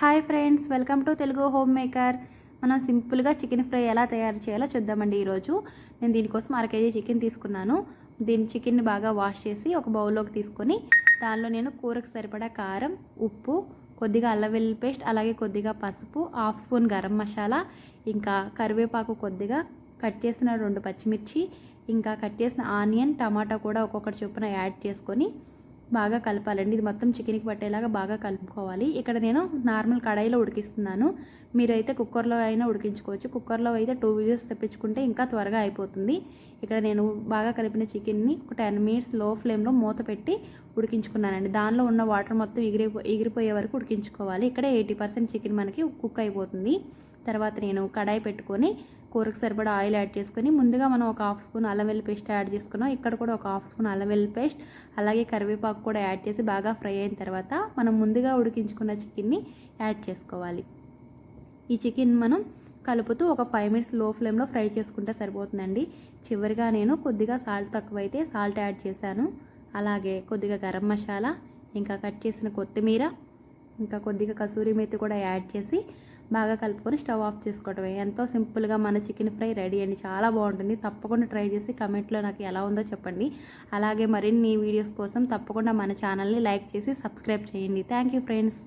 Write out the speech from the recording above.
Hi friends, welcome to Telugu home maker. మనం సింపుల్గా chicken fry ఎలా తయారు చేయాలో చూద్దామండి. ఈరోజు నేను దీనికోసం కేజీ చికెన్ తీసుకున్నాను. చికెన్ని బాగా వాష్ చేసి ఒక బౌల్లోకి తీసుకొని దానిలో నేను కూరకు సరిపడా కారం, ఉప్పు, కొద్దిగా అల్లం వెల్లుల్లి పేస్ట్, అలాగే కొద్దిగా పసుపు, హాఫ్ స్పూన్ గరం మసాలా, ఇంకా కరివేపాకు, కొద్దిగా కట్ చేసిన 2 పచ్చిమిర్చి, ఇంకా కట్ చేసిన ఆనియన్, టమాటా కూడా ఒక్కొక్కటి చొప్పున యాడ్ చేసుకొని బాగా కలపాలండి. ఇది మొత్తం చికెన్కి పట్టేలాగా బాగా కలుపుకోవాలి. ఇక్కడ నేను నార్మల్ కడాయిలో ఉడికిస్తున్నాను. మీరైతే కుక్కర్లో అయినా ఉడికించుకోవచ్చు. కుక్కర్లో అయితే 2 విజిల్స్ తెప్పించుకుంటే ఇంకా త్వరగా అయిపోతుంది. ఇక్కడ నేను బాగా కలిపిన చికెన్ని ఒక 10 మినిట్స్ లో ఫ్లేమ్లో మూత పెట్టి ఉడికించుకున్నానండి. దానిలో ఉన్న వాటర్ మొత్తం ఎగిరిపోయే వరకు ఉడికించుకోవాలి. ఇక్కడ 80% చికెన్ మనకి కుక్ అయిపోతుంది. తర్వాత నేను కడాయి పెట్టుకొని కూరకు సరిపడా ఆయిల్ యాడ్ చేసుకొని ముందుగా మనం ఒక హాఫ్ స్పూన్ అల్లం వెల్లుల్లి పేస్ట్ యాడ్ చేసుకున్నాం. ఇక్కడ కూడా ఒక హాఫ్ స్పూన్ అల్లం వెల్లుల్లి పేస్ట్, అలాగే కరివేపాకు కూడా యాడ్ చేసి బాగా ఫ్రై అయిన తర్వాత మనం ముందుగా ఉడికించుకున్న చికెన్ని యాడ్ చేసుకోవాలి. ఈ చికెన్ మనం కలుపుతూ ఒక 5 మినిట్స్ లో ఫ్లేమ్లో ఫ్రై చేసుకుంటే సరిపోతుందండి. చివరిగా నేను కొద్దిగా సాల్ట్ తక్కువైతే సాల్ట్ యాడ్ చేశాను. అలాగే కొద్దిగా గరం మసాలా, ఇంకా కట్ చేసిన కొత్తిమీర, ఇంకా కొద్దిగా కసూరి మేతి కూడా యాడ్ చేసి బాగా కలుపుకొని స్టవ్ ఆఫ్ చేసుకోవటమే. ఎంతో సింపుల్గా మన చికెన్ ఫ్రై రెడీ అండి. చాలా బాగుంటుంది. తప్పకుండా ట్రై చేసి కమెంట్లో నాకు ఎలా ఉందో చెప్పండి. అలాగే మరిన్ని వీడియోస్ కోసం తప్పకుండా మన ఛానల్ని లైక్ చేసి సబ్స్క్రైబ్ చేయండి. Thank you friends.